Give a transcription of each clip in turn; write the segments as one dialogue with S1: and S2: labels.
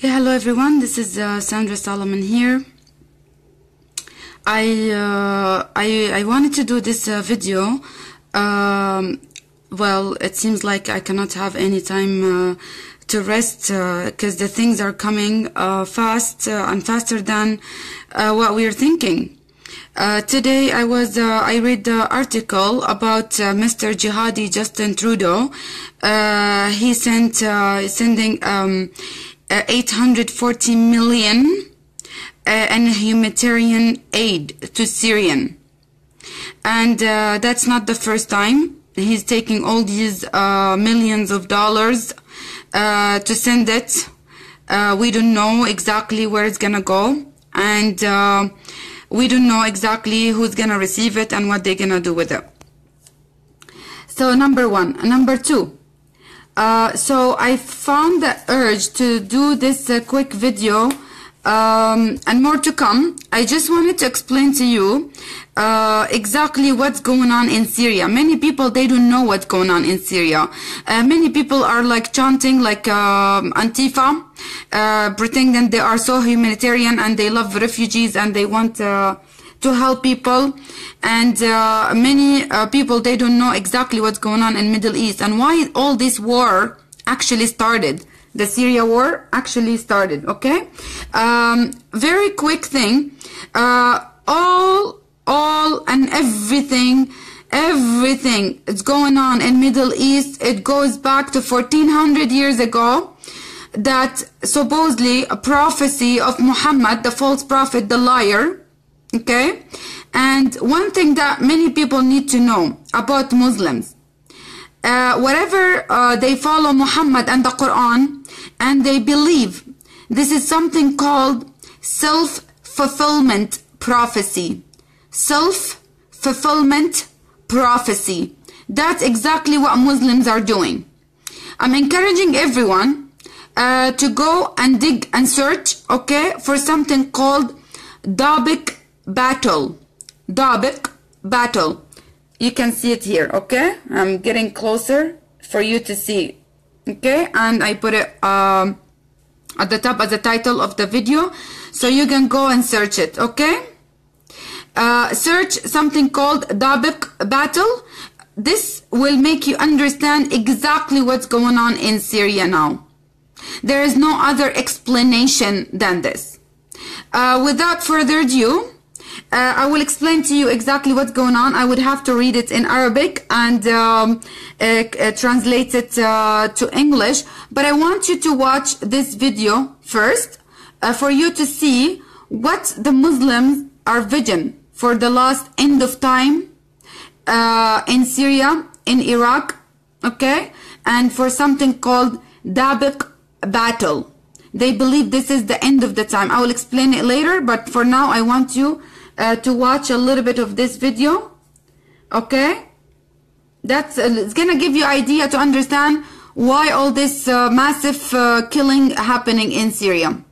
S1: Yeah, hello everyone. This is Sandra Solomon here. I wanted to do this video. Well, it seems like I cannot have any time to rest because the things are coming fast and faster than what we are thinking. Today I read the article about Mr. Jihadi Justin Trudeau. He sending 840 million in humanitarian aid to Syrian, and that's not the first time he's taking all these millions of dollars to send it. We don't know exactly where it's gonna go, and we don't know exactly who's gonna receive it and what they're gonna do with it. So number one. Number two, so I found the urge to do this quick video, and more to come. I just wanted to explain to you exactly what's going on in Syria. Many people, they don't know what's going on in Syria. Many people are like chanting like Antifa, pretending they are so humanitarian and they love refugees and they want to help people. And many people, they don't know exactly what's going on in Middle East and why all this war actually started. The Syria war actually started, okay? Very quick thing. All and everything is going on in Middle East. It goes back to 1400 years ago, that supposedly a prophecy of Muhammad, the false prophet, the liar, okay? And one thing that many people need to know about Muslims, whatever they follow Muhammad and the Quran, and they believe this is something called self-fulfillment prophecy. Self-fulfillment prophecy. That's exactly what Muslims are doing. I'm encouraging everyone to go and dig and search, okay, for something called Dabiq battle. Dabiq battle. You can see it here, okay? I'm getting closer for you to see, okay? And I put it at the top as the title of the video, so you can go and search it, okay? Search something called Dabiq battle. This will make you understand exactly what's going on in Syria now. There is no other explanation than this. Without further ado, I will explain to you exactly what's going on. I would have to read it in Arabic and translate it to English. But I want you to watch this video first for you to see what the Muslims are vision for the last end of time in Syria, in Iraq, okay? And for something called Dabiq battle. They believe this is the end of the time. I will explain it later, but for now I want you to watch a little bit of this video, okay? That's it's gonna give you idea to understand why all this massive killing happening in Syria.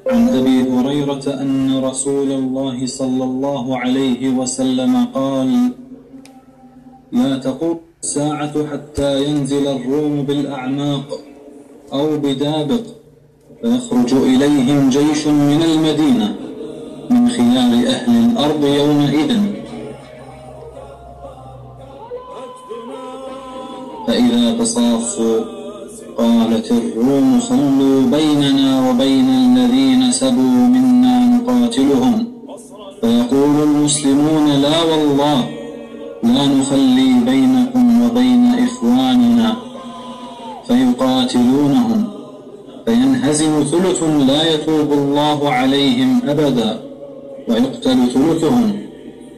S2: عن أبي هريرة أن رسول الله صلى الله عليه وسلم قال: لا تقوم الساعة حتى ينزل الروم بالأعماق أو بدابق فيخرج إليهم جيش من المدينة من خيار أهل الأرض يومئذ، فإذا تصافوا قالت الروم صلوا بيننا وبين الذين سبوا منا نقاتلهم، فيقول المسلمون لا والله لا نخلي بينكم وبين إخواننا، فيقاتلونهم فينهزم ثلث لا يتوب الله عليهم أبدا ويقتل ثلثهم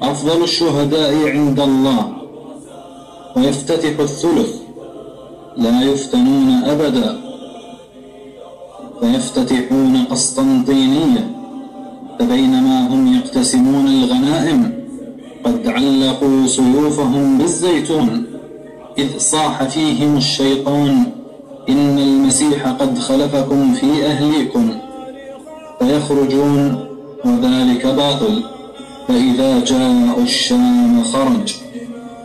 S2: أفضل الشهداء عند الله، ويفتتح الثلث لا يفتنون أبدا فيفتتحون قسطنطينية، فبينما هم يقتسمون الغنائم قد علقوا سيوفهم بالزيتون، إذ صاح فيهم الشيطان: إن المسيح قد خلفكم في أهليكم، فيخرجون وذلك باطل. فإذا جاءوا الشام خرج،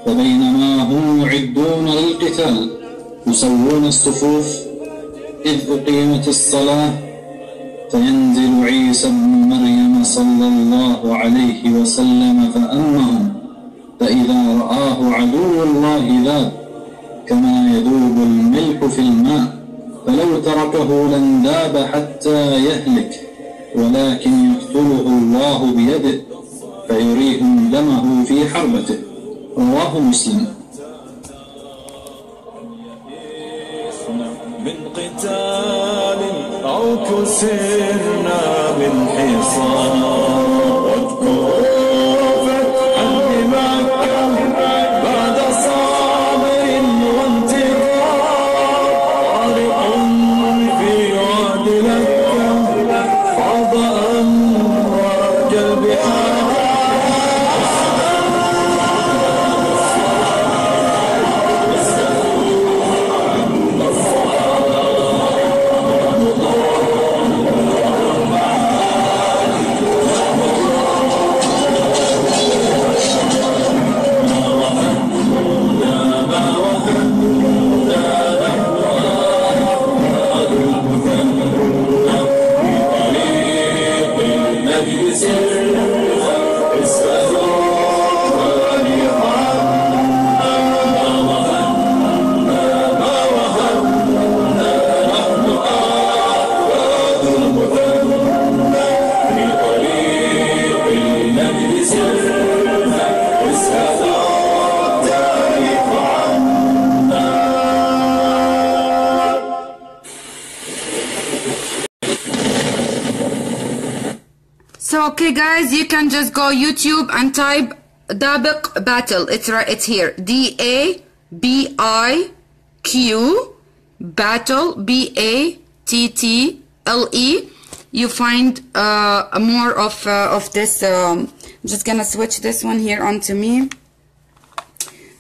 S2: فبينما هم يعدون للقتال يسوون الصفوف، إذ أقيمت الصلاة فينزل عيسى بن مريم صلى الله عليه وسلم فأمهم، فإذا رآه عدو الله ذاب كما يذوب الملح في الماء، فلو تركه لانذاب حتى يهلك، ولكن يقتله الله بيده فيريهم دمه في حربته. رواه مسلم.
S3: من قتال أو كسرنا من حصار، واذكروا فتحا بمكة بعد صابر وانتظار، طارق في واد مكة حاض أمواج البحار.
S1: So okay guys, you can just go YouTube and type Dabiq battle. It's right, it's here. DABIQ battle, BATTLE. You find more of this. I'm just gonna switch this one here onto me.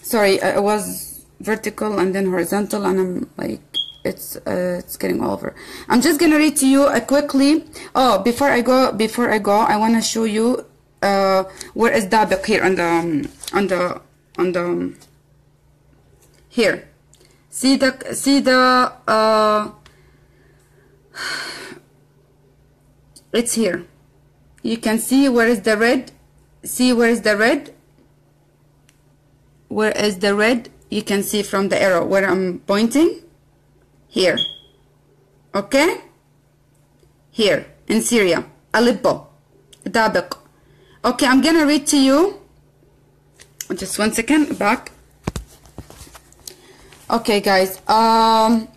S1: Sorry, it was vertical and then horizontal, and I'm like, it's getting all over. I'm just gonna read to you quickly. Oh, before I go, I want to show you where is Dabiq here on the here. See the it's here. You can see where is the red. See where is the red. Where is the red? You can see from the arrow where I'm pointing. Here, okay? Here in Syria, Aleppo, Dabiq. Okay, I'm gonna read to you. Just 1 second, back. Okay, guys. I'm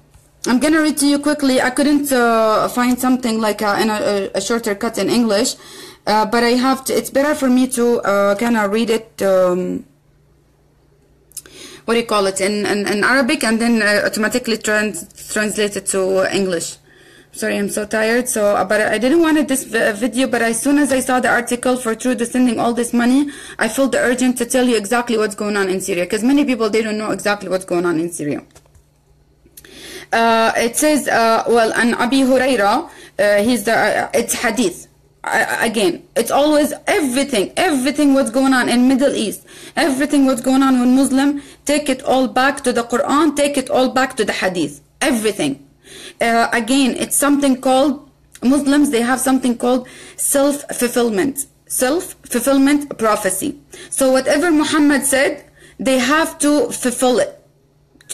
S1: gonna read to you quickly. I couldn't find something like in a shorter cut in English, but I have to. It's better for me to kind of read it. What do you call it in Arabic, and then automatically translate it to English. Sorry, I'm so tired. But I didn't want this video, but as soon as I saw the article for Trudeau sending all this money, I felt the urgent to tell you exactly what's going on in Syria, because many people, they don't know exactly what's going on in Syria. It says, well, and Abi Huraira, it's hadith. Again, it's always everything what's going on in Middle East, everything what's going on with Muslim, take it all back to the Quran, take it all back to the hadith, everything. Again, it's something called, Muslims, they have something called self-fulfillment prophecy. So whatever Muhammad said, they have to fulfill it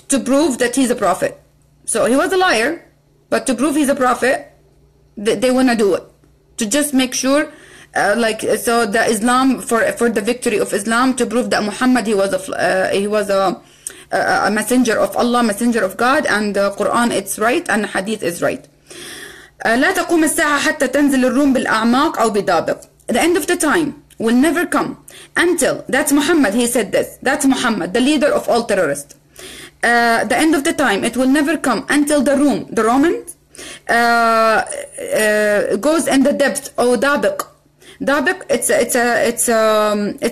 S1: to prove that he's a prophet. So he was a liar, but to prove he's a prophet, they want to do it. To just make sure, so the Islam, for the victory of Islam, to prove that Muhammad, he was a messenger of Allah, messenger of God, and the Quran, it's right, and Hadith is right. لا تقوم الساعة حتى تنزل الروم بالأعماق أو بدابق. The end of the time will never come until, that's Muhammad, he said this, that's Muhammad, the leader of all terrorists. The end of the time, it will never come until the Romans goes in the depth. Oh, Dabiq. Dabiq, it's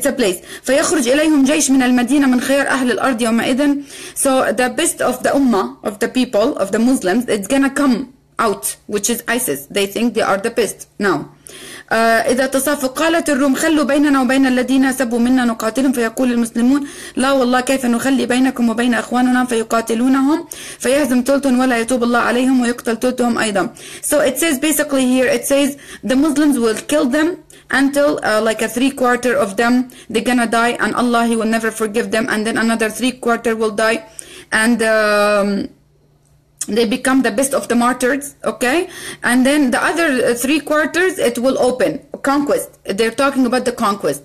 S1: a place. فيخرج إليهم جيش من المدينة من خيار أهل الأرض يومئذ. So the best of the ummah, of the people, of the Muslims, it's gonna come out, which is ISIS. They think they are the best now. إذا تصافوا قالت الروم خلوا بيننا وبين الذين سبوا منا نقاتلهم فيقول المسلمون لا والله كيف نخلي بينكم وبين أخواننا فيقاتلونهم فيهزم ثلث ولا يتوب الله عليهم ويقتل ثلثهم أيضا. So it says basically here, it says the Muslims will kill them until like a 3/4 of them they're gonna die, and Allah, He will never forgive them, and then another 3/4 will die, and they become the best of the martyrs, okay? And then the other 3/4 it will open conquest. They're talking about the conquest.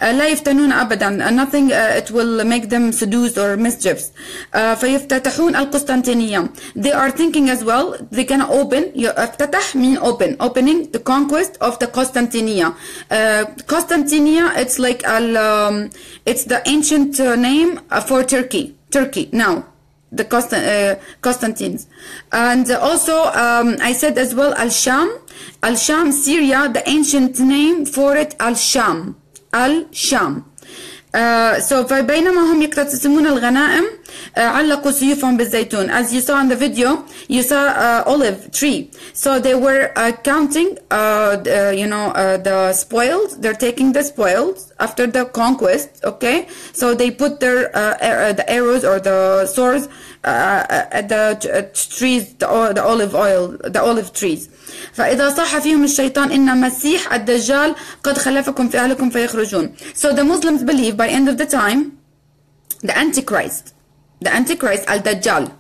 S1: لا يفتنون أبدا, nothing it will make them seduced or mischiefs. فيفتتحون القسطنطينية. They are thinking as well, they're gonna open. افتتح mean open, opening the conquest of the Constantinia. Constantinia, it's like it's the ancient name for Turkey now. The Constantines. And also I said as well Al-Sham, Syria, the ancient name for it Al-Sham. So فبينما هم يقتسمون الغنائم علقوا سيوفهم بالزيتون. As you saw in the video, you saw olive tree. So they were counting the spoils. They're taking the spoils after the conquest, okay? So they put their the arrows or the swords at the trees, the olive oil, the olive trees. فإذا صح فيهم الشيطان إن مسيح الدجال قد خلفكم في أهلكم فيخرجون. So the Muslims believe by end of the time, the Antichrist, Al-Dajjal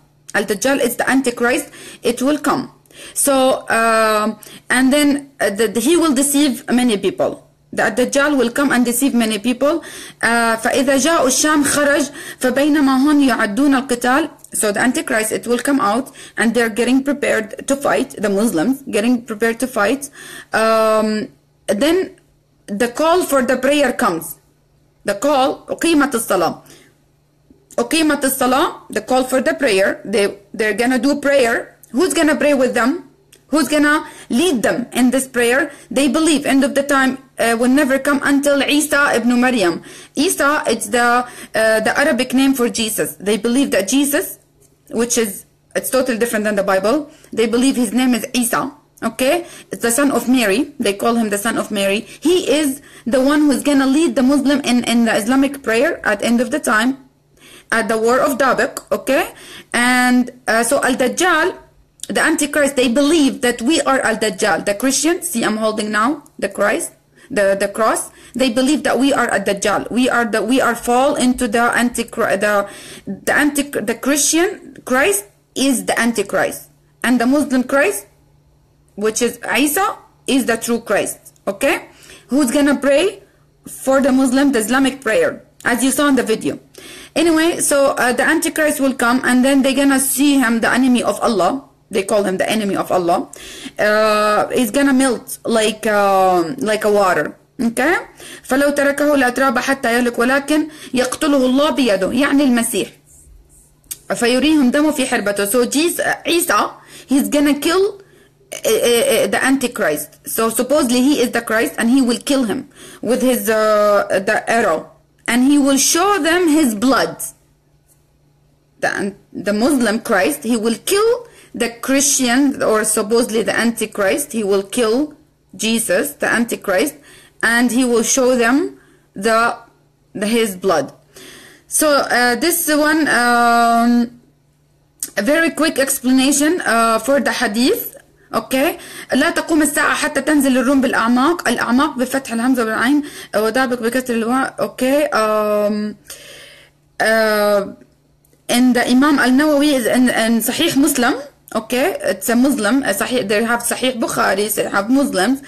S1: is the Antichrist, it will come. So and then he will deceive many people. The Dajjal will come and deceive many people. فإذا جاءوا الشام خرج فبينما هم يعدون القتال. So the Antichrist, it will come out and they're getting prepared to fight, the Muslims getting prepared to fight. Then the call for the prayer comes. The call, أقيمت الصلاة, the call for the prayer. They're gonna do prayer. Who's gonna pray with them? Who's gonna lead them in this prayer? They believe end of the time will never come until Isa ibn Maryam. Isa, it's the Arabic name for Jesus. They believe that Jesus, which is, it's totally different than the Bible. They believe his name is Isa, okay? It's the son of Mary. They call him the son of Mary. He is the one who's gonna lead the Muslim in the Islamic prayer at the end of the time, at the war of Dabiq, okay? And so Al-Dajjal, the Antichrist, they believe that we are Al-Dajjal. The Christians, see I'm holding now the Christ, the cross. They believe that we are Al-Dajjal. We are fall into the Antichrist. The Christian Christ is the Antichrist, and the Muslim Christ, which is Isa, is the true Christ. Okay, who's gonna pray for the Muslim, the Islamic prayer, as you saw in the video. Anyway, so the Antichrist will come, and then they're gonna see him, the enemy of Allah. They call him the enemy of Allah. He's gonna melt like a water. Okay. فلو تركه لأتراب حتى يهلك ولكن يقتله الله بيده يعني المسيح فيريهم دمه في حربته. So Isa, he's gonna kill the Antichrist. So supposedly he is the Christ, and he will kill him with his the arrow, and he will show them his blood. The Muslim Christ, he will kill the Christian, or supposedly the Antichrist. He will kill Jesus, the Antichrist, and he will show them his blood. So this one, a very quick explanation for the hadith. Okay. لا تقوم الساعة حتى تنزل الروم بالأعماق. الأعماق بفتح الهمزة بالعين ودابق بكسر الواو. Okay. And the Imam al-Nawawi is in Sahih Muslim. Okay, it's a Muslim. Sahih, they have Sahih Bukhari. They have Muslims.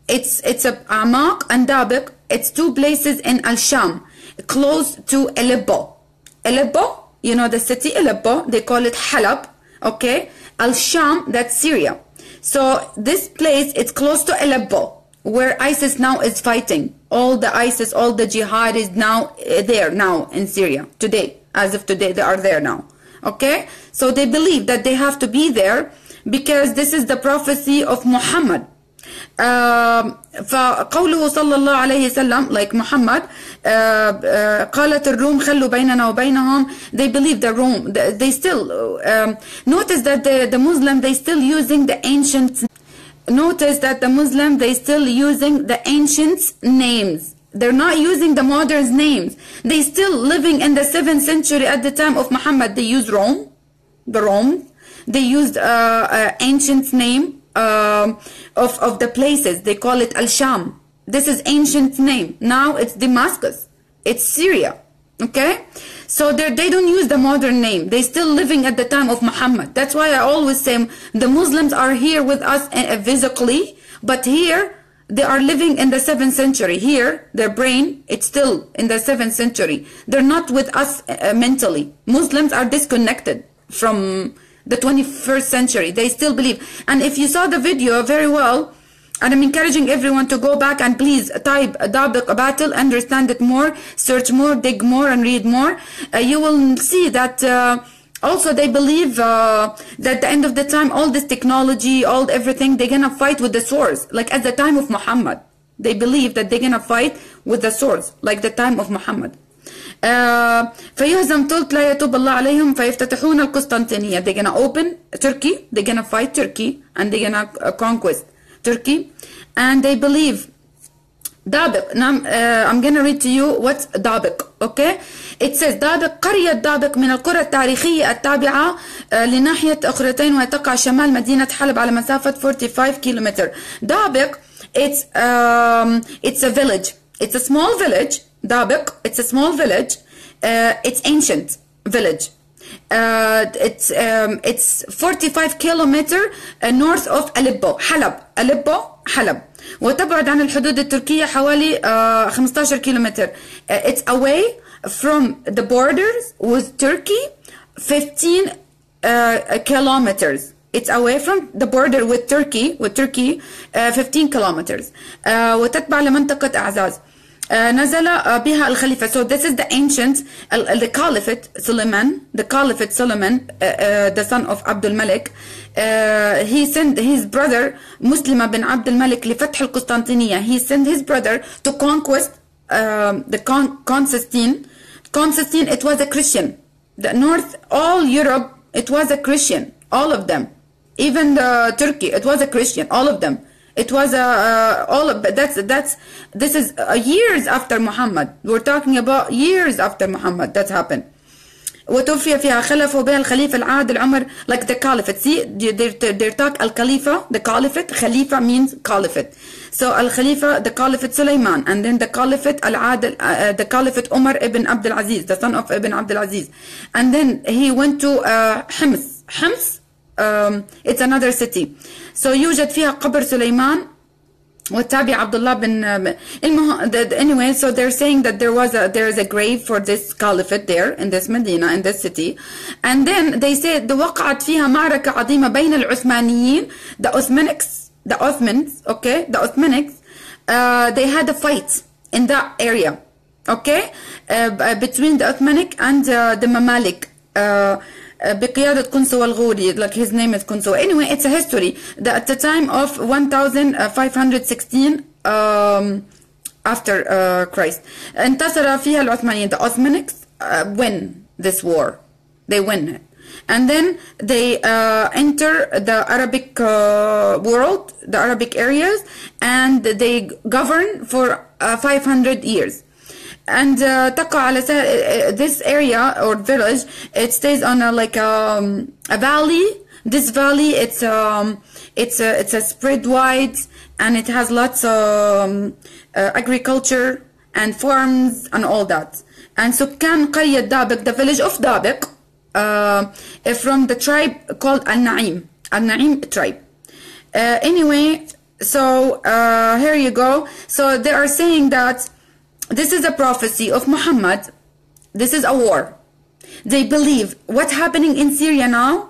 S1: It's a Amaq and Dabiq. It's two places in Al-Sham, close to Aleppo. Aleppo, you know the city Aleppo. They call it Halab. Okay, Al-Sham, that's Syria. So this place, it's close to Aleppo, where ISIS now is fighting. All the ISIS, all the jihad is now there now in Syria today. As of today, they are there now. Okay, so they believe that they have to be there because this is the prophecy of Muhammad. فقوله صلى الله عليه وسلم, like Muhammad, قالت الروم خلوا بيننا وبينهم. They believe the Rome, they still notice that the Muslim, they still using the ancient. Notice that the Muslim, they still using the ancient names. They're not using the modern names. They still living in the 7th century at the time of Muhammad. They use Rome, the Rome. They used ancient name of the places. They call it Al-Sham. This is ancient name. Now it's Damascus. It's Syria. Okay? So they don't use the modern name. They still living at the time of Muhammad. That's why I always say the Muslims are here with us physically, but here they are living in the 7th century. Here, their brain, it's still in the 7th century. They're not with us mentally. Muslims are disconnected from the 21st century. They still believe. And if you saw the video very well, and I'm encouraging everyone to go back and please type Dabiq battle, understand it more, search more, dig more, and read more. You will see that also they believe that at the end of the time, all this technology, all everything, they're gonna fight with the swords, like at the time of Muhammad. They believe that they're gonna fight with the swords, like the time of Muhammad. فيهزم تلت لا يتوب الله عليهم فيفتتحون القسطنطينية. They're gonna open Turkey, they're gonna fight Turkey, and they're gonna conquest Turkey. And they believe Dabiq. Now I'm gonna read to you what's Dabiq. Okay, it says Dabiq قرية دابق من القرى التاريخية التابعة لناحية أخرتين وهي تقع شمال مدينة حلب على مسافة 45 كيلومتر. Dabiq, it's a village. It's a small village. Dabiq, it's a small village. It's ancient village. It's 45 kilometer north of Aleppo, حلب. وتبعد عن الحدود التركية حوالي 15 كيلومتر. It's away from the borders with Turkey 15 kilometers. It's away from the border with Turkey 15 kilometers. وتتبع لمنطقة أعزاز. نزل بها الخليفة. So this is the ancient the Caliphate Suleiman, the son of Abdul Malik. He sent his brother Muslima bin Abdul Malik لفتح القسطنطينية. He sent his brother to conquest the Constantine. It was a Christian. The North, all Europe, it was a Christian, all of them. Even the Turkey, it was a Christian, all of them. It was all of this is years after Muhammad. We're talking about years after Muhammad that's happened. وتوفي فيها خلفه بها الخليفة العادل عمر, like the caliphate. See, they talk al-Khalifa, the caliphate. Khalifa means caliphate. So al-Khalifa, the caliphate Sulaiman, and then the caliphate al-Adil, the caliphate Umar ibn Abdul Aziz, the son of Ibn Abdul Aziz. And then he went to Hims. It's another city. So يوجد فيها قبر سليمان والتابع عبد الله بن anyway, so they're saying that there is a grave for this caliphate there in this Medina, in this city. And then they say وقعت فيها معركة عظيمة بين العثمانيين, the Ottomans, okay, the Ottomanics, they had a fight in that area, okay, between the Ottomanic and the Mamalik. بقيادة قنصو الغوري, like his name is Qunso. Anyway, it's a history that at the time of 1516 after Christ انتصر فيها العثمانيين. The Ottomanics win this war. They win it. And then they enter the Arabic world, the Arabic areas, and they govern for 500 years. And تقع على this area or village, it stays on a valley. This valley, it's a spread wide, and it has lots of agriculture and farms and all that. And so كان قرية دابق, the village of Dabiq, from the tribe called Al-Na'im tribe. Anyway, so here you go. So they are saying that this is a prophecy of Muhammad. This is a war. They believe what's happening in Syria now,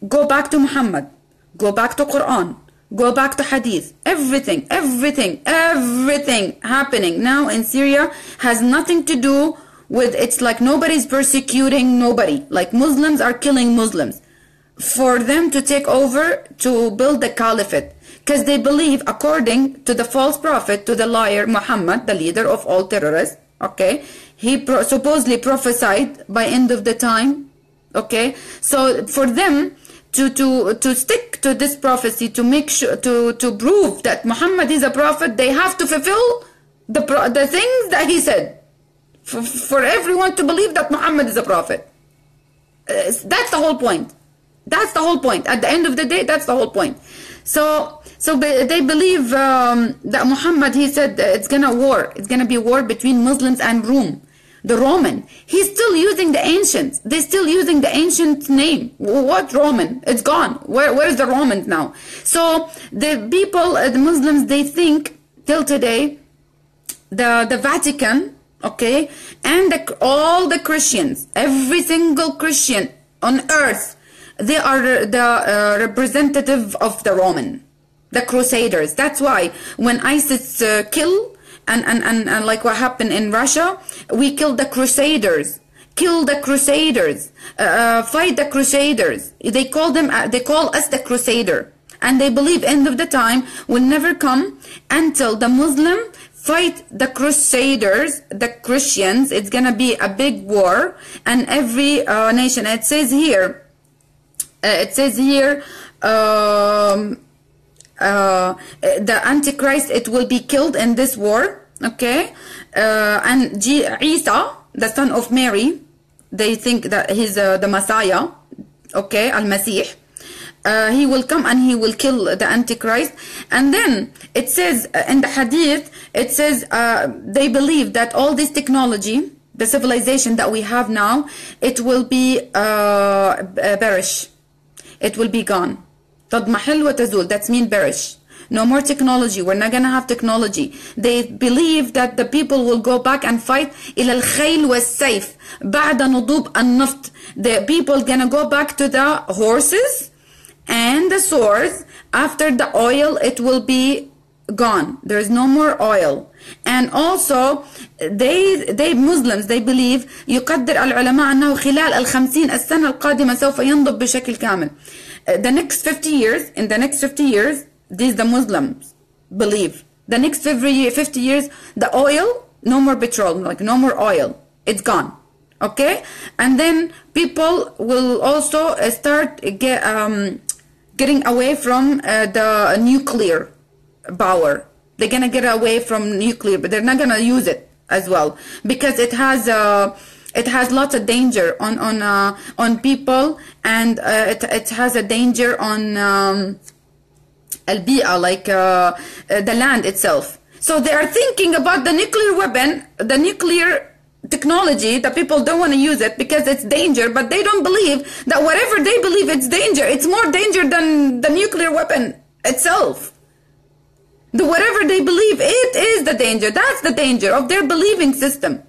S1: go back to Muhammad, go back to Quran, go back to Hadith. Everything happening now in Syria has nothing to do with, it's like nobody's persecuting nobody. Like Muslims are killing Muslims. For them to take over, to build the caliphate. Because they believe, according to the false prophet, to the liar Muhammad, the leader of all terrorists, okay, he supposedly prophesied by end of the time, okay. So for them to stick to this prophecy, to make sure, to prove that Muhammad is a prophet, they have to fulfill the things that he said. For everyone to believe that Muhammad is a prophet. That's the whole point. That's the whole point. At the end of the day, that's the whole point. So they believe that Muhammad, he said it's gonna be war between Muslims and Rome, the Roman. He's still using the ancients. They're still using the ancient name. What Roman? It's gone. Where is the Romans now? So the people, the Muslims, they think till today, the Vatican, okay, and all the Christians, every single Christian on earth, they are the representative of the Roman, the Crusaders. That's why when ISIS kill, and like what happened in Russia, we killed the Crusaders, fight the Crusaders. They call us the Crusader, and they believe end of the time will never come until the Muslim fight the Crusaders, the Christians. It's gonna be a big war, and every nation. It says here. The Antichrist, it will be killed in this war, okay? And Isa, the son of Mary, they think that he's the Messiah, okay, Al-Masih. He will come and he will kill the Antichrist. And then it says in the Hadith, it says they believe that all this technology, the civilization that we have now, it will be perish. It will be gone. تضمحل وتزول. That's mean perish. No more technology. We're not gonna have technology. They believe that the people will go back and fight إلى الخيل والسيف بعد نضوب النفط. The people gonna go back to the horses and the swords. After the oil, it will be gone. There is no more oil. And also they Muslims, they believe يقدر العلماء أنه خلال 50 السنة القادمة سوف ينضب بشكل كامل. The next 50 years, in the next 50 years, these the Muslims believe. The next 50 years, the oil, no more petrol, like no more oil. It's gone. Okay? And then people will also start getting away from the nuclear power. They're gonna get away from nuclear, but they're not gonna use it as well because it has lots of danger on people, and it has a danger on al-bi'a, like the land itself. So they are thinking about the nuclear weapon, the nuclear technology. The people don't want to use it because it's danger, but they don't believe that whatever they believe it's danger, it's more danger than the nuclear weapon itself. Whatever they believe, it is the danger. That's the danger of their believing system.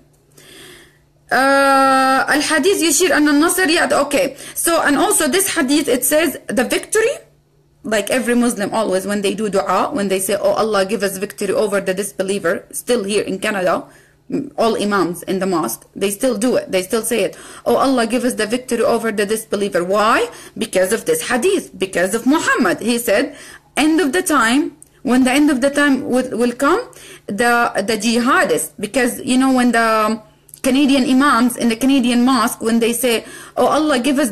S1: Al-Hadith يشير أن النصر okay. So, and also this hadith, it says the victory, like every Muslim always when they do dua, when they say, oh Allah, give us victory over the disbeliever, still here in Canada, all imams in the mosque, they still do it. They still say it. Oh Allah, give us the victory over the disbeliever. Why? Because of this hadith, because of Muhammad. He said, end of the time, when the end of the time will come, the jihadists, because you know when the Canadian imams in the Canadian mosque, when they say, oh Allah, give us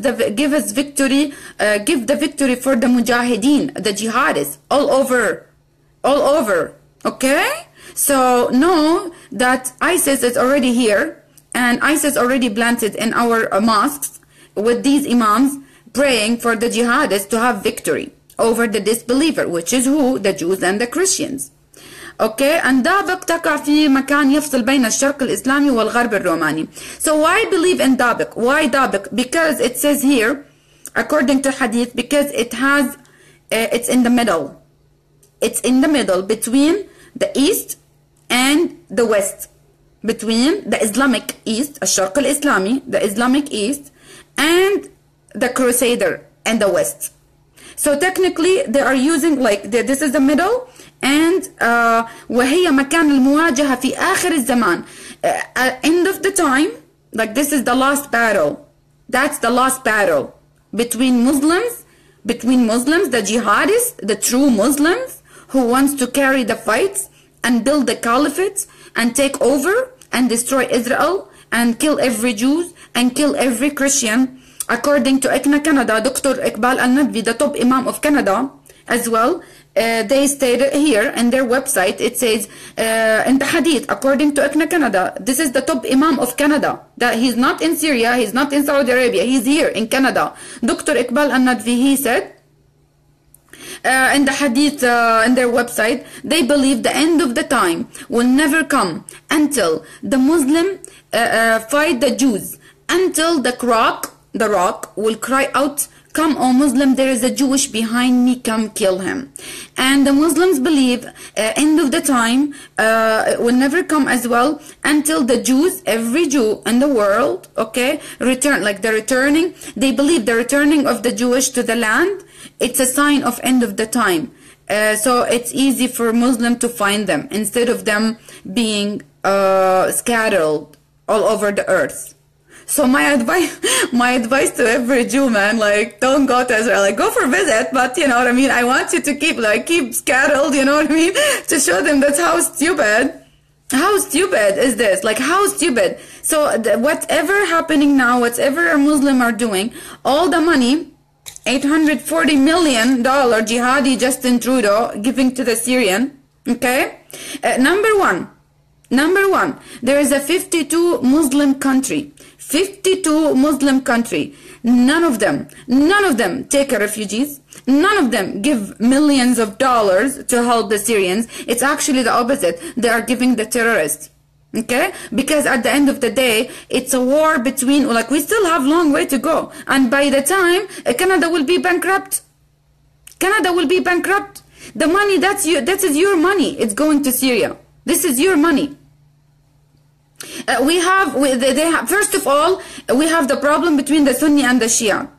S1: victory, give the victory for the mujahideen, the jihadists, all over, okay? So know that ISIS is already here, and ISIS already planted in our mosques with these imams praying for the jihadists to have victory over the disbeliever, which is who? The Jews and the Christians. Okay, and Dabiq تقع في مكان يفصل بين الشرق الإسلامي والغرب الروماني. So why believe in Dabiq? Why Dabiq? Because it says here, according to Hadith, because it has, it's in the middle. It's in the middle between the East and the West. Between the Islamic East, الشرق الإسلامي, the Islamic East, and the Crusader and the West. So technically they are using like this is the middle, and وهي مكان المواجهة في آخر الزمان. End of the time, Like, this is the last battle. That's the last battle between Muslims, the jihadists, the true Muslims who wants to carry the fights and build the caliphate and take over and destroy Israel and kill every Jew and kill every Christian. According to ICNA Canada, Dr. Iqbal Al-Nadvi, the top Imam of Canada as well, they stated here in their website, it says in the hadith, according to ICNA Canada, this is the top Imam of Canada, that he's not in Syria, he's not in Saudi Arabia, he's here in Canada. Dr. Iqbal Al-Nadvi, he said, in the hadith in their website, they believe the end of the time will never come until the Muslim fight the Jews, until the rock will cry out, "Come, O Muslim, there is a Jewish behind me, come kill him." And the Muslims believe end of the time will never come as well until the Jews, every Jew in the world, okay, return, like the returning, they believe the returning of the Jewish to the land, it's a sign of end of the time. So it's easy for Muslim to find them instead of them being scattered all over the earth. So my advice to every Jew, man, like, don't go to Israel, like, go for visit, but you know what I mean, I want you to keep scattered, you know what I mean, to show them that's how stupid is this, like, how stupid. So whatever happening now, whatever a Muslim are doing, all the money, $840 million jihadi Justin Trudeau giving to the Syrian, okay, number one, there is a 52 Muslim country, none of them take refugees, none of them give millions of dollars to help the Syrians. It's actually the opposite, they are giving the terrorists, okay, because at the end of the day, it's a war between, like, we still have long way to go, and by the time Canada will be bankrupt, the money that is your money, it's going to Syria, this is your money. First of all, we have the problem between the Sunni and the Shia.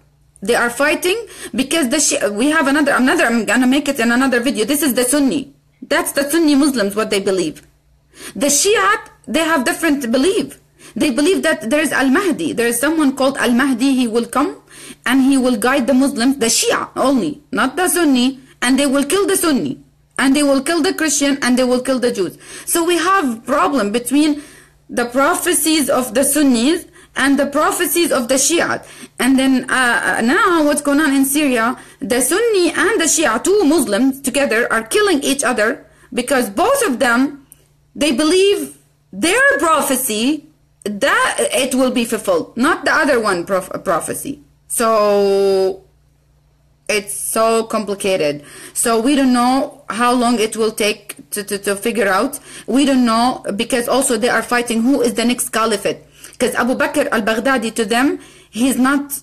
S1: They are fighting because the Shia, we have another, I'm gonna make it in another video. This is the Sunni. That's the Sunni Muslims, what they believe. The Shia, they have different belief. They believe that there is Al-Mahdi. There is someone called Al-Mahdi. He will come and he will guide the Muslims, the Shia only, not the Sunni, and they will kill the Sunni, and they will kill the Christian, and they will kill the Jews. So we have problem between the prophecies of the Sunnis and the prophecies of the Shia. And then now what's going on in Syria, the Sunni and the Shia, two Muslims together, are killing each other because both of them, they believe their prophecy that it will be fulfilled, not the other one prophecy. So it's so complicated. So we don't know how long it will take to figure out. We don't know, because also they are fighting who is the next caliphate. Because Abu Bakr al-Baghdadi, to them, he's not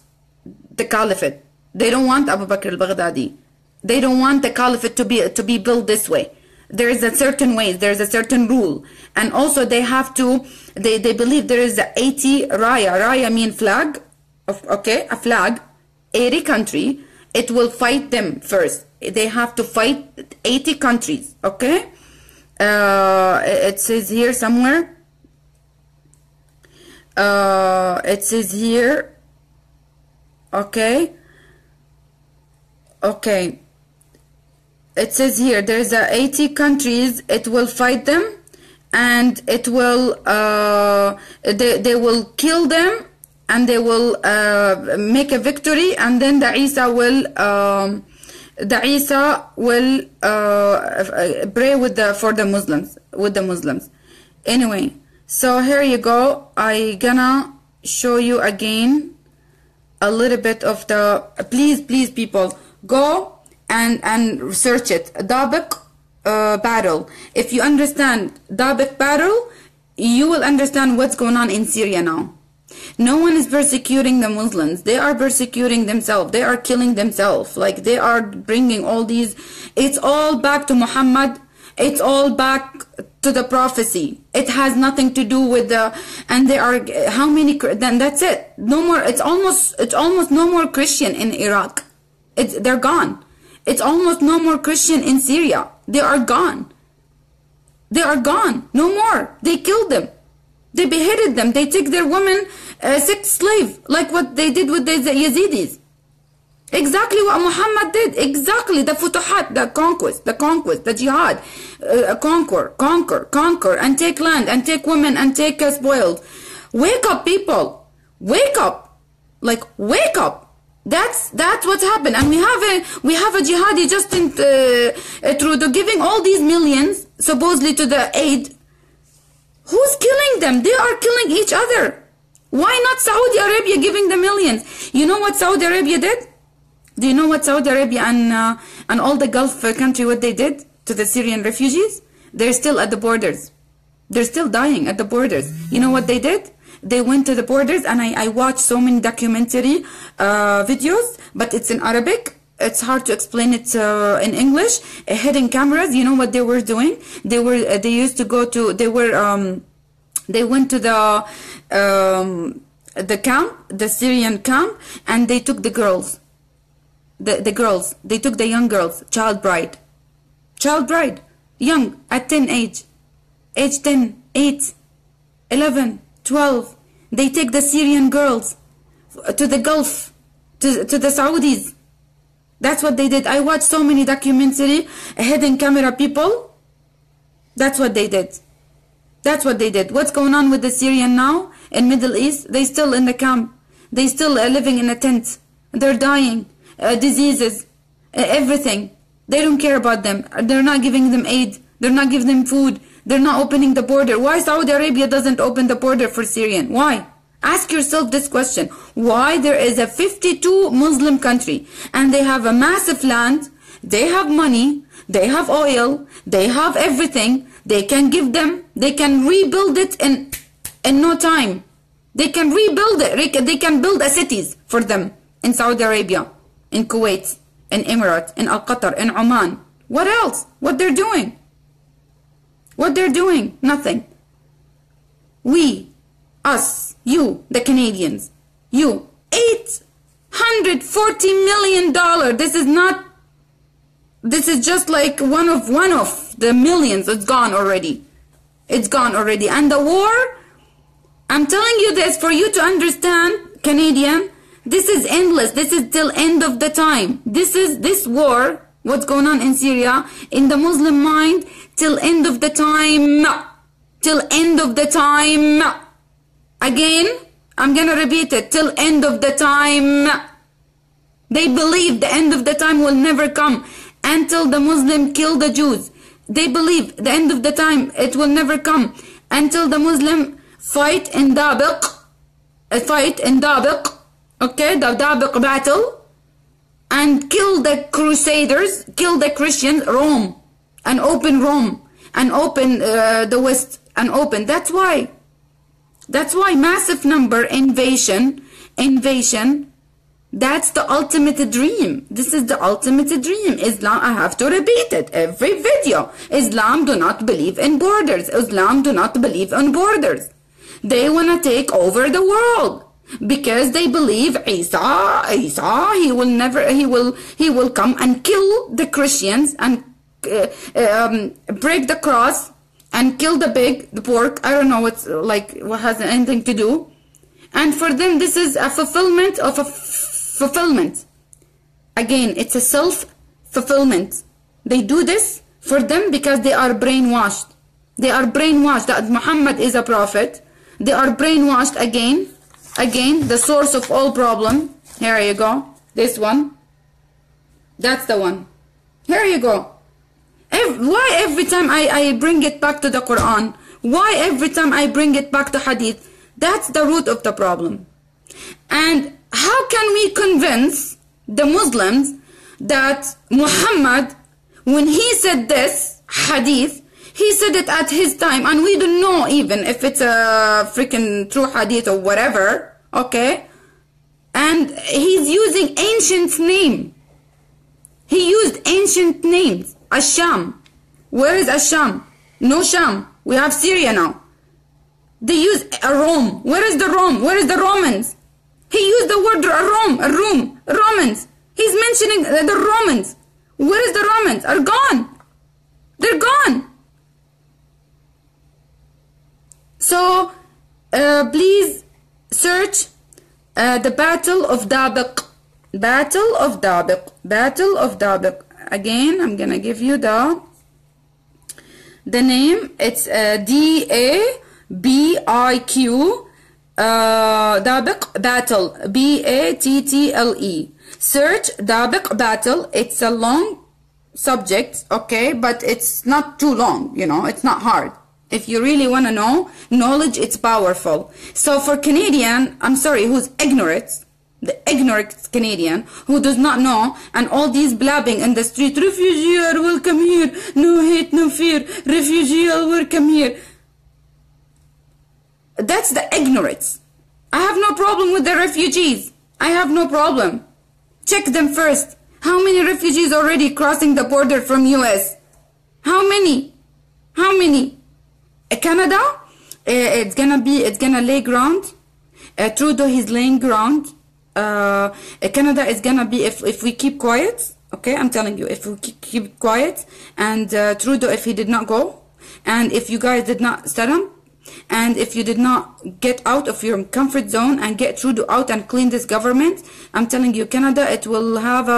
S1: the caliphate. They don't want Abu Bakr al-Baghdadi. They don't want the caliphate to be built this way. There is a certain way, there is a certain rule. And also they have to, they believe there is a 80 raya. Raya mean flag, okay, a flag, 80 country. It will fight them first. They have to fight 80 countries, okay? It says here somewhere. It says here, okay? Okay. It says here, there's 80 countries, it will fight them, and it will, they will kill them, and they will make a victory, and then the Isa will pray for the Muslims. Anyway, so here you go. I gonna show you again a little bit of the. Please, people, go and search it. Dabiq battle. If you understand Dabiq battle, you will understand what's going on in Syria now. No one is persecuting the Muslims. They are persecuting themselves. They are killing themselves. Like, they are bringing all these. It's all back to Muhammad. It's all back to the prophecy. It has nothing to do with the. And they are how many? Then that's it. No more. It's almost no more Christian in Iraq. They're gone. It's almost no more Christian in Syria. They are gone. They are gone. No more. They killed them. They beheaded them. They take their women sex slave, like what they did with the Yazidis. Exactly what Muhammad did. Exactly the futuhat, the conquest, the jihad. Conquer, and take land, and take women, and take spoiled. Wake up, people. Wake up. Like, wake up. That's what happened. And we have a jihadi just through the giving all these millions, supposedly to the aid. Who's killing them? They are killing each other. Why not Saudi Arabia giving the millions? You know what Saudi Arabia did? Do you know what Saudi Arabia and all the Gulf country, what they did to the Syrian refugees? They're still at the borders. They're still dying at the borders. You know what they did? They went to the borders, and I watched so many documentary videos, but it's in Arabic. It's hard to explain it in English. Hidden cameras. You know what they were doing? They went to the camp, the Syrian camp, and they took the girls. The girls. They took the young girls, child bride, young, at 10 age 10, 8, 11, 12. They take the Syrian girls to the Gulf, to the Saudis. That's what they did. I watched so many documentary, hidden camera people. That's what they did. That's what they did. What's going on with the Syrian now in Middle East? They still in the camp. They still living in a tent. They're dying. Diseases. Everything. They don't care about them. They're not giving them aid. They're not giving them food. They're not opening the border. Why Saudi Arabia doesn't open the border for Syrian? Why? Ask yourself this question. Why there is a 52 Muslim country and they have a massive land, they have money, they have oil, they have everything, they can give them, they can rebuild it in no time. They can rebuild it, they can build a cities for them in Saudi Arabia, in Kuwait, in Emirates, in Qatar, in Oman. What else? What they're doing? What they're doing? Nothing. We, us, you, the Canadians, you, $840 million. This is just like one of the millions. It's gone already. It's gone already. And the war, I'm telling you this for you to understand, Canadian, this is endless. This is till end of the time. This war, what's going on in Syria, in the Muslim mind, till end of the time. Till end of the time. Again, I'm gonna repeat it. Till end of the time. They believe the end of the time will never come until the Muslim kill the Jews. They believe the end of the time, it will never come until the Muslim fight in Dabiq. Okay, the Dabiq battle, and kill the Crusaders, kill the Christians, Rome, and open Rome, and open the West, and open. That's why massive number invasion, that's the ultimate dream. This is the ultimate dream. Islam, I have to repeat it every video. Islam do not believe in borders. Islam do not believe in borders. They want to take over the world because they believe Isa, he will come and kill the Christians and break the cross and kill the pork. I don't know what has anything to do. And for them, this is a fulfillment of a fulfillment. Again, it's a self-fulfillment. They do this for them because they are brainwashed. They are brainwashed that Muhammad is a prophet. They are brainwashed again, the source of all problem. Here you go. This one. That's the one. Here you go. Why every time I bring it back to the Quran? Why every time I bring it back to Hadith? That's the root of the problem. And how can we convince the Muslims that Muhammad, when he said this Hadith, he said it at his time, and we don't know even if it's a freaking true Hadith or whatever, okay? And he's using ancient name. He used ancient names. Asham. Where is Asham? No Sham. We have Syria now. They use a Rome. Where is the Rome? Where is the Romans? He used the word Rome, Romans. He's mentioning the Romans. Where is the Romans? Are gone. They're gone. So Please search the Battle of Dabiq. Battle of Dabiq. Battle of Dabiq. Again, I'm gonna give you the name. It's D-A-B-I-Q. Dabiq Battle. B-A-T-T-L-E. Search Dabiq Battle. It's a long subject, okay, but it's not too long, you know, it's not hard. If you really want to know, knowledge, it's powerful. So for Canadian, I'm sorry, who's ignorant, the ignorant Canadian, who does not know, and all these blabbing in the street, refugee are welcome here, no hate, no fear, refugee are welcome here. That's the ignorance. I have no problem with the refugees. I have no problem. Check them first. How many refugees already crossing the border from US? How many? How many? Canada, it's gonna lay ground. Trudeau, he's laying ground. Canada is gonna be, if we keep quiet, okay, I'm telling you, if we keep quiet, and Trudeau, if he did not go, and if you guys did not set him, and if you did not get out of your comfort zone and get Trudeau out and clean this government, I'm telling you, Canada, it will have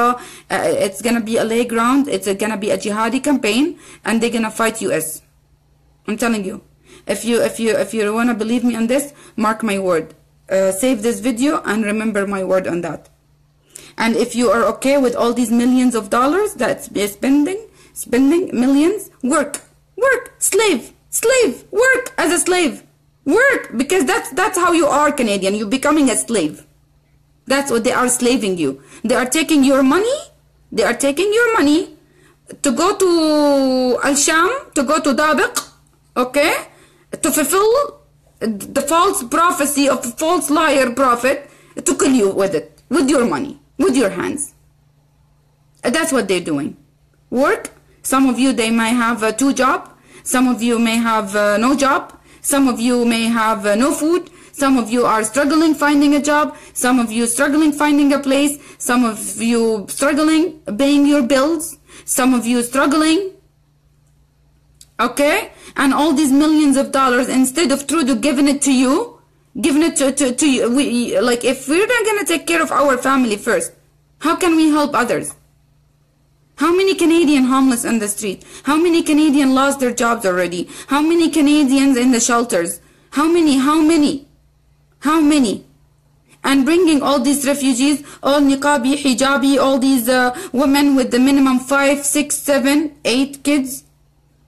S1: it's gonna be a lay ground. It's gonna be a jihadi campaign, and they're gonna fight US. I'm telling you. If you wanna believe me on this, mark my word. Save this video and remember my word on that. And if you are okay with all these millions of dollars that's spending millions, work, slave, work as a slave, work, because that's how you are, Canadian. You're becoming a slave. That's what they are, slaving you. They are taking your money. They are taking your money to go to Al-Sham, to go to Dabiq, okay, to fulfill the false prophecy of a false liar prophet, to kill you with it, with your money, with your hands. That's what they're doing. Work. Some of you, they may have 2 jobs. Some of you may have no job. Some of you may have no food. Some of you are struggling finding a job. Some of you struggling finding a place. Some of you struggling paying your bills. Some of you struggling. Okay? And all these millions of dollars, instead of Trudeau giving it to you, giving it to you, like, if we're not going to take care of our family first, how can we help others? How many Canadian homeless on the street? How many Canadian lost their jobs already? How many Canadians in the shelters? How many? And bringing all these refugees, all niqabi, hijabi, all these women with the minimum 5, 6, 7, 8 kids.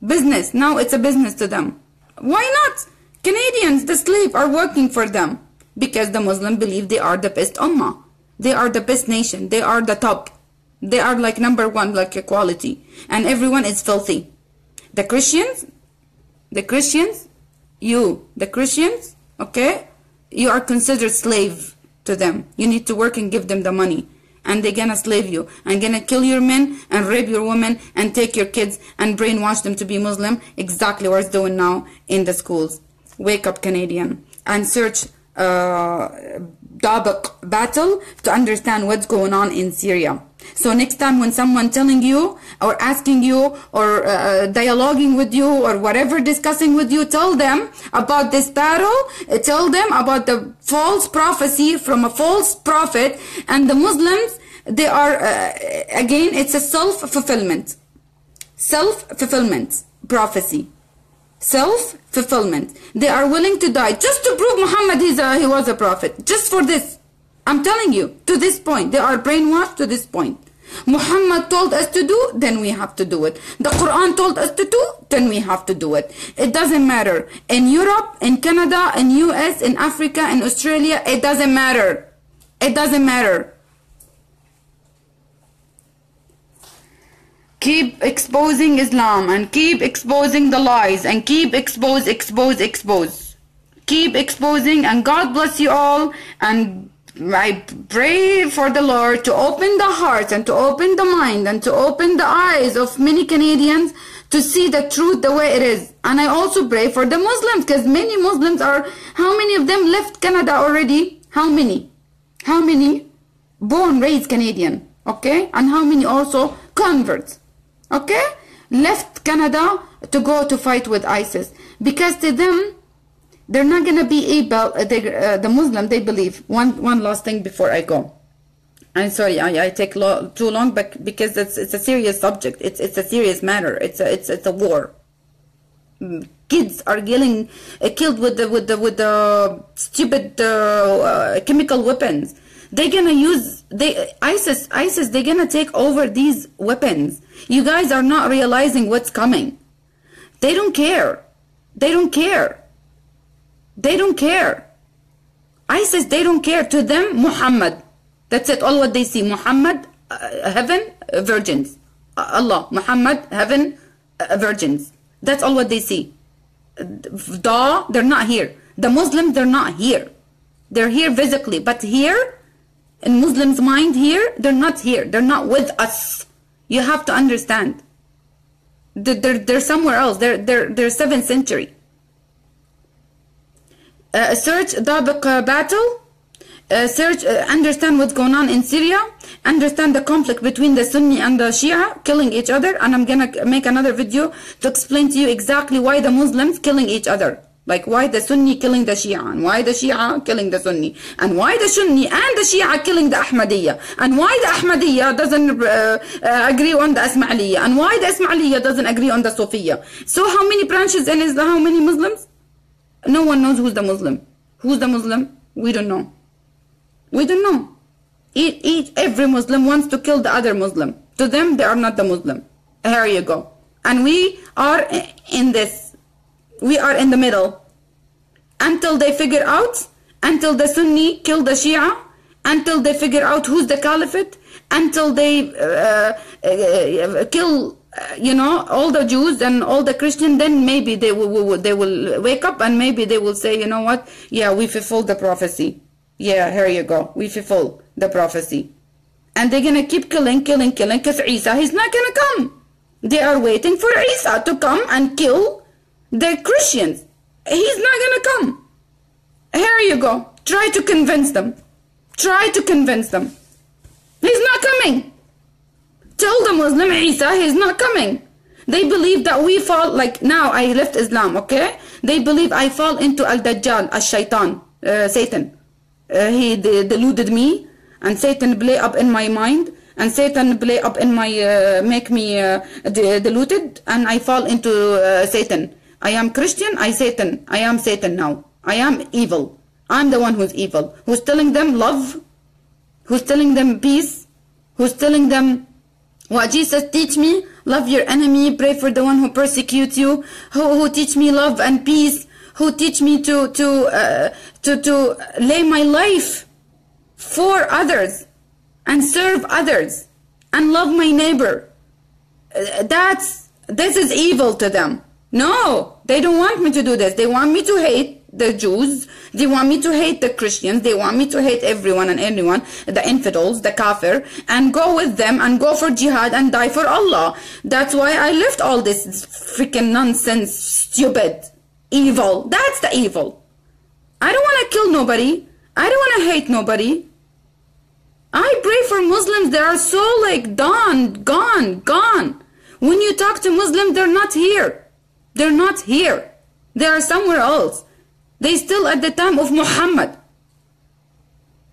S1: Business. Now it's a business to them. Why not? Canadians, the slave, are working for them. Because the Muslims believe they are the best ummah. They are the best nation. They are the top. They are like #1, like equality. And everyone is filthy. The Christians, okay, you are considered slave to them. You need to work and give them the money. And they're gonna slave you, and gonna kill your men, and rape your women, and take your kids, and brainwash them to be Muslim. Exactly what it's doing now in the schools. Wake up, Canadian, and search Dabiq Battle to understand what's going on in Syria. So next time when someone telling you, or asking you, or dialoguing with you, or whatever, discussing with you, tell them about this battle. Tell them about the false prophecy from a false prophet. And the Muslims, they are, again, it's a self-fulfillment prophecy. Self-fulfillment. They are willing to die just to prove Muhammad he was a prophet. Just for this. I'm telling you, to this point. They are brainwashed to this point. Muhammad told us to do, then we have to do it. The Quran told us to do, then we have to do it. It doesn't matter. In Europe, in Canada, in US, in Africa, in Australia, it doesn't matter. It doesn't matter. Keep exposing Islam, and keep exposing the lies, and keep expose. Keep exposing, and God bless you all. And I pray for the Lord to open the heart, and to open the mind, and to open the eyes of many Canadians to see the truth the way it is. And I also pray for the Muslims, because many Muslims are, how many of them left Canada already? How many? Born, raised Canadian, okay? And how many also converts, okay? Left Canada to go to fight with ISIS. Because to them, They're not gonna be able. The Muslim, they believe. One last thing before I go. I'm sorry, I take too long, but because it's a serious subject. It's a serious matter. It's a war. Kids are getting killed with the stupid chemical weapons. They're gonna use ISIS. They're gonna take over these weapons. You guys are not realizing what's coming. They don't care. They don't care. They don't care. ISIS, they don't care. To them, Muhammad. That's it. All what they see. Muhammad, heaven, virgins. Allah, Muhammad, heaven, virgins. That's all what they see. They're not here. The Muslims, they're not here. They're here physically, but here, in Muslims' mind here, they're not here. They're not with us. You have to understand. They're somewhere else. They're 7th century. Search Dabiq battle. Search, understand what's going on in Syria. Understand the conflict between the Sunni and the Shia killing each other. And I'm gonna make another video to explain to you exactly why the Muslims killing each other. Like why the Sunni killing the Shia, and why the Shia killing the Sunni, and why the Sunni and the Shia killing the Ahmadiyya, and why the Ahmadiyya doesn't agree on the Ismailiyya, and why the Ismailiyya doesn't agree on the Sufiyya. So how many branches in Islam? How many Muslims? No one knows who's the Muslim. Who's the Muslim? We don't know. We don't know. Every Muslim wants to kill the other Muslim. To them, they are not the Muslim. Here you go. And we are in this. We are in the middle. Until they figure out, until the Sunni kill the Shia, until they figure out who's the Caliphate, until they kill, all the Jews and all the Christians, then maybe they will wake up and maybe they will say, you know what? Yeah, we fulfilled the prophecy. Yeah, here you go. We fulfill the prophecy. And they're going to keep killing, because Isa, he's not going to come. They are waiting for Isa to come and kill the Christians. He's not going to come. Here you go. Try to convince them. Try to convince them. He's not coming. Tell the Muslim Isa, he's not coming. They believe that we fall, like now I left Islam, okay? They believe I fall into Al-Dajjal, Al-Shaitan, Satan. He deluded me, and Satan play up in my mind, and Satan play up in my, make me deluded, and I fall into Satan. I am Christian, I am Satan now. I am evil. I'm the one who's evil. Who's telling them love? Who's telling them peace? Who's telling them what Jesus teach me? Love your enemy, pray for the one who persecutes you. Who teach me love and peace? Who teach me to lay my life for others and serve others and love my neighbor. This is evil to them. No, they don't want me to do this. They want me to hate the Jews. They want me to hate the Christians. They want me to hate everyone and anyone, the infidels, the kafir, and go with them and go for jihad and die for Allah. That's why I left all this freaking nonsense, stupid, evil. That's the evil. I don't want to kill nobody. I don't want to hate nobody. I pray for Muslims. They are so like gone. When you talk to Muslims, they're not here. They're not here. They are somewhere else. They still at the time of Muhammad.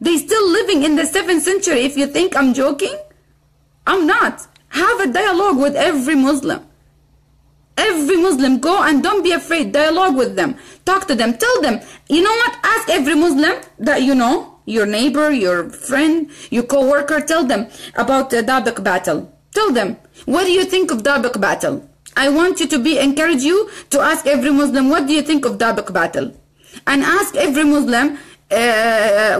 S1: They still living in the 7th century. If you think I'm joking, I'm not. Have a dialogue with every Muslim. Every Muslim, go and don't be afraid. Dialogue with them. Talk to them. Tell them. You know what? Ask every Muslim that you know, your neighbor, your friend, your co-worker. Tell them about the Dabiq battle. Tell them. What do you think of Dabiq battle? I want you to encourage you to ask every Muslim, what do you think of Dabiq battle? And ask every Muslim,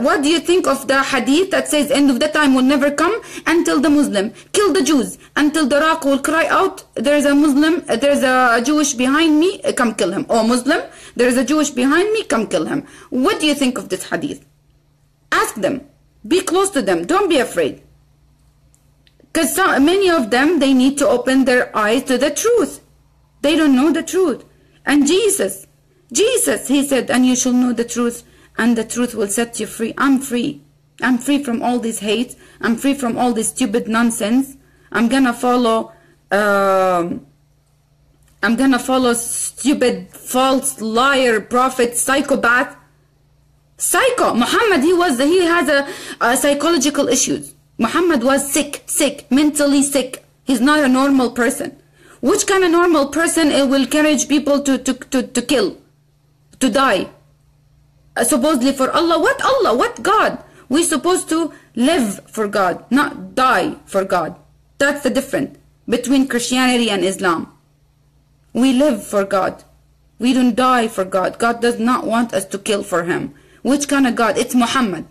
S1: what do you think of the hadith that says end of the time will never come until the Muslim kill the Jews, until the rock will cry out, there's a Muslim, there's a Jewish behind me, come kill him. Oh Muslim, there's a Jewish behind me, come kill him. What do you think of this hadith? Ask them. Be close to them. Don't be afraid. Because many of them, they need to open their eyes to the truth. They don't know the truth. And Jesus, he said, and you shall know the truth, and the truth will set you free. I'm free. I'm free from all this hate. I'm free from all this stupid nonsense. I'm gonna follow I'm gonna follow stupid, false, liar, prophet, psychopath. Psycho. Muhammad, he has a psychological issues. Muhammad was sick, mentally sick. He's not a normal person. Which kind of normal person will encourage people to kill, to die? Supposedly for Allah. What Allah? What God? We're supposed to live for God, not die for God. That's the difference between Christianity and Islam. We live for God. We don't die for God. God does not want us to kill for him. Which kind of God? It's Muhammad.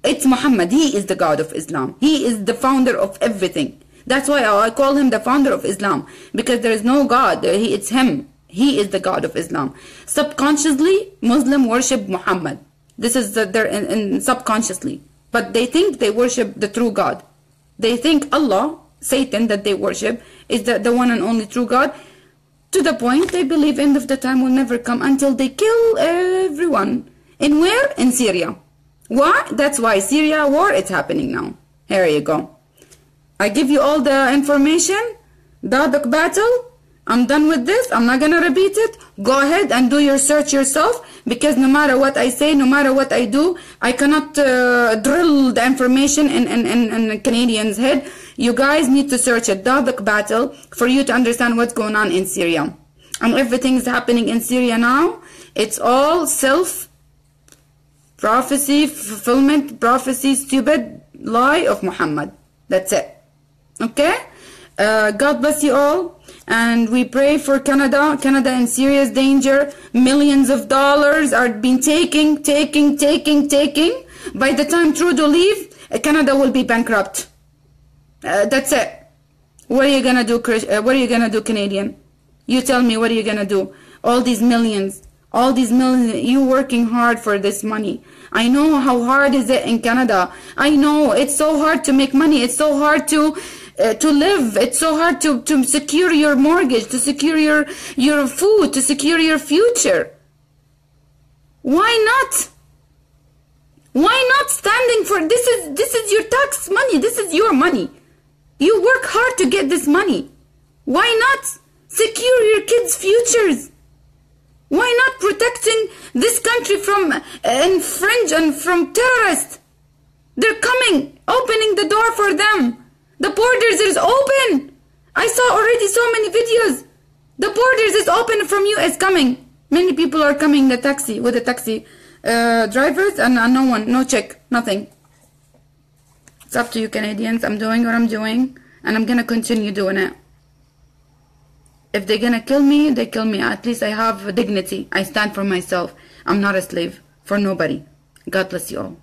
S1: It's Muhammad. He is the God of Islam. He is the founder of everything. That's why I call him the founder of Islam. Because there is no God. It's him. He is the God of Islam. Subconsciously, Muslims worship Muhammad. This is they're subconsciously. But they think they worship the true God. They think Allah, Satan that they worship, is the one and only true God. To the point they believe end of the time will never come until they kill everyone. In where? In Syria. Why? That's why Syria war is happening now. Here you go. I give you all the information. Dabiq battle. I'm done with this. I'm not gonna repeat it. Go ahead and do your search yourself, because no matter what I say, no matter what I do, I cannot drill the information in Canadians' head. You guys need to search a Dabiq battle for you to understand what's going on in Syria. And everything's happening in Syria now. It's all prophecy, fulfillment, prophecy, stupid lie of Muhammad. That's it. Okay? God bless you all. And we pray for Canada. Canada in serious danger. Millions of dollars are being taking. By the time Trudeau leave, Canada will be bankrupt. That's it. What are you gonna do, what are you gonna do, Canadian? You tell me, what are you gonna do? All these millions, you working hard for this money. I know how hard is it in Canada. I know it's so hard to make money. It's so hard to live. It's so hard to secure your mortgage, to secure your food, to secure your future. Why not? Why not standing for this is your tax money. This is your money. You work hard to get this money. Why not secure your kids' futures? Why not protecting this country from infringe and from terrorists? They're coming, opening the door for them. The borders is open. I saw already so many videos. The borders is open from US coming. Many people are coming with the taxi drivers, and no one, no check, nothing. It's up to you, Canadians. I'm doing what I'm doing, and I'm gonna continue doing it. If they're gonna kill me, they kill me. At least I have dignity. I stand for myself. I'm not a slave for nobody. God bless you all.